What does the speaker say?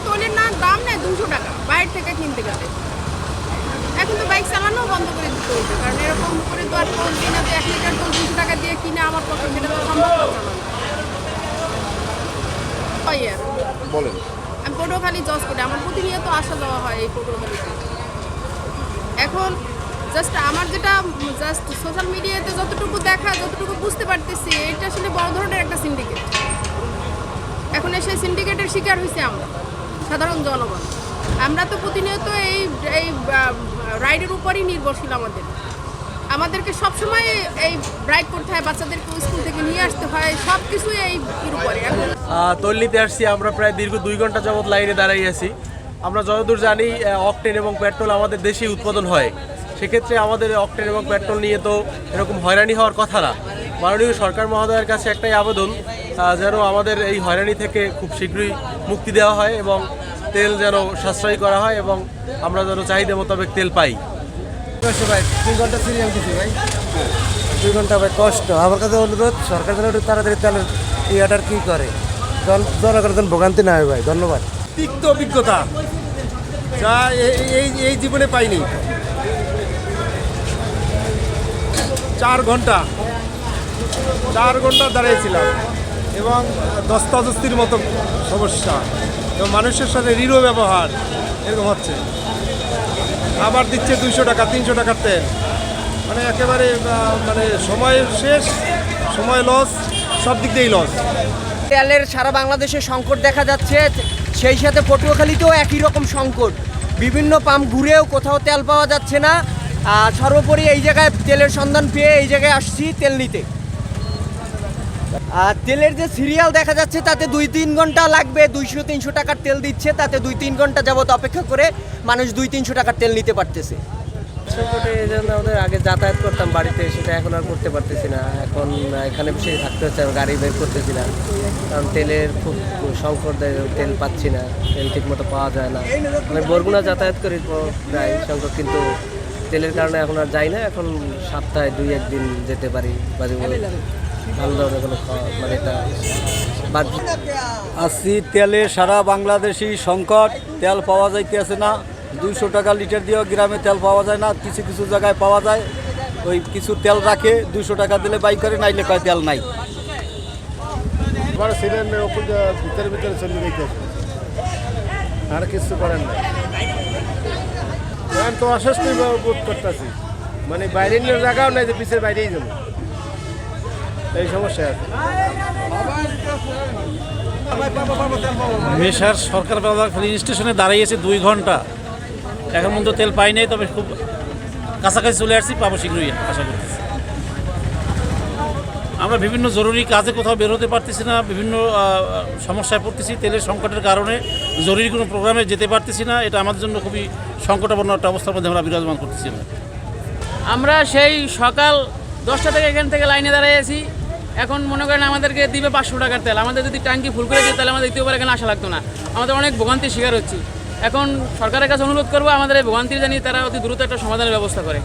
তৈলের না দাম নেয় 200 টাকা বাইরে থেকে কিনতে গেলে। এখন তো বাইক চালানো বন্ধ করে দিতে হইবে, কারণ এরকম করে তো আর কোন দিনে যে 1 লিটার তেল 200 টাকা দিয়ে কিনে আমার পক্ষে সেটা তো সম্ভব না চালানো। বলেন। আমি পটুয়াখালী জজ করি, আমার প্রতিনিয়ত আসা যাওয়া হয় এই পটুয়াখালীতে। এখন জাস্ট আমার যেটা সোশ্যাল মিডিয়াতে যতটুকু দেখা, যতটুকু বুঝতে পারতেছি, এটা আসলে বড় ধরনের একটা সিন্ডিকেট। এখন সেই সিন্ডিকেটের শিকার হয়েছে আমরা সাধারণ জনগণ। আমরা তো প্রতিনিয়ত এই রাইডের উপরই নির্ভরশীল। আমাদেরকে সবসময় এই রাইড করতে হয়, বাচ্চাদেরকে স্কুল থেকে নিয়ে আসতে হয়, সব কিছুই এই উপরে। তৈল নিতে আসছি আমরা, প্রায় দীর্ঘ 2 ঘন্টা যাবৎ লাইনে দাঁড়িয়ে আছি। আমরা যতদূর জানি অকটেন এবং পেট্রোল আমাদের দেশেই উৎপাদন হয়, সেক্ষেত্রে আমাদের অকটেন এবং পেট্রোল নিয়ে তো এরকম হয়রানি হওয়ার কথা না। মাননীয় সরকার মহোদয়ের কাছে একটাই আবেদন, যেন আমাদের এই হয়রানি থেকে খুব শীঘ্রই মুক্তি দেওয়া হয় এবং তেল যেন সাশ্রয়ী করা হয় এবং আমরা যেন চাহিদা মোতাবেক তেল পাই। ভাই 2 ঘন্টা সিরিয়াল দিচ্ছি ভাই, 2 ঘন্টা ভাই কষ্ট। আমার কাছে অনুরোধ, সরকার যেন একটু তাড়াতাড়ি তেলের ইয়াটার কী করে, জনগণের যেন ভোগান্তি না হয় ভাই। ধন্যবাদ। তিক্ত অভিজ্ঞতা যা এই জীবনে পাইনি। 4 ঘন্টা দাঁড়িয়েছিলাম এবং দস্তাদস্তির মতো সমস্যা এবং মানুষের সাথে দৃঢ় ব্যবহার এরকম হচ্ছে। আবার দিচ্ছে 200 টাকা 300 টাকার তেল, মানে একেবারে মানে সময় শেষ, সময় লস, সব দিক দিয়েই লস। তেলের সারা বাংলাদেশে সংকট দেখা যাচ্ছে, সেই সাথে পটুয়াখালীতেও একই রকম সংকট। বিভিন্ন পাম্প ঘুরেও কোথাও তেল পাওয়া যাচ্ছে না। সর্বোপরি এই জায়গায় তেলের সন্ধান পেয়ে এই জায়গায় আসছি তেল নিতে। আর তেলের যে সিরিয়াল দেখা যাচ্ছে তাতে 2-3 ঘন্টা লাগবে, 200-300 টাকার তেল দিচ্ছে, তাতে 2-3 ঘন্টা যাবত অপেক্ষা করে মানুষ 200-300 টাকার তেল নিতে পারতেছে। সংকটে এই জন্য আমাদের আগে যাতায়াত করতাম বাড়িতে, সেটা এখন আর করতে পারতেছি না। এখন এখানে বেশি থাকতে হচ্ছে, গাড়ি বের করতেছি না, কারণ তেলের খুব সংকট, তেল পাচ্ছি না, তেল ঠিক মতো পাওয়া যায় না। আমি বরগুনা যাতায়াত করি প্রায় সংকট, কিন্তু তেলের কারণে এখন আর যাই না। এখন সপ্তাহে 2-1 দিন যেতে পারি বাড়ি, ভালো ধরনের কোনো মানে এটা বাদ। আসছি তেলে সারা বাংলাদেশি সংকট, তেল পাওয়া যাইতেছে না। 200 টাকা লিটার দিয়েও গ্রামে তেল পাওয়া যায় না, কিছু কিছু জায়গায় পাওয়া যায়। ওই কিছু তেল রাখে, 200 টাকা দিলে বাই করে, নাইলে কয় তেল নাই। আমার সিলিন্ডার ওপর ভিতরে চলে যেতেছে, আর কিছু করেন না। এখন তো অসুস্থই বোধ করতেছি, মানে বাইরে নিয়ে জায়গাও নাই যে পিছের বাইরেই যাবো, এই সমস্যা আছে। মেশার সরকার ফিলিং স্টেশনে দাঁড়িয়েছে 2 ঘন্টা, এখন পর্যন্ত তেল পাই নাই, তবে খুব কাছাকাছি চলে আসছি, পাবো শীঘ্রই আশা করতেছি। আমরা বিভিন্ন জরুরি কাজে কোথাও বের হতে পারতেছি না, বিভিন্ন সমস্যায় পড়তেছি তেলের সংকটের কারণে, জরুরি কোনো প্রোগ্রামে যেতে পারতেছি না। এটা আমাদের জন্য খুবই সংকটাপন্ন একটা অবস্থার মধ্যে আমরা বিরাজমান করতেছি। আমরা সেই সকাল 10টা থেকে এখান থেকে লাইনে দাঁড়িয়ে আছি। এখন মনে করেন আমাদেরকে দিবে 500 টাকার তেল, আমাদের যদি ট্যাঙ্কি ফুল করে দিয়ে তাহলে আমাদের দ্বিতীয়বার এখানে আসা লাগতো না। আমাদের অনেক ভোগান্তির শিকার হচ্ছি। এখন সরকারের কাছে অনুরোধ করবো, আমাদের এই ভোগান্তির জানিয়ে তারা অতি দ্রুত একটা সমাধানের ব্যবস্থা করে।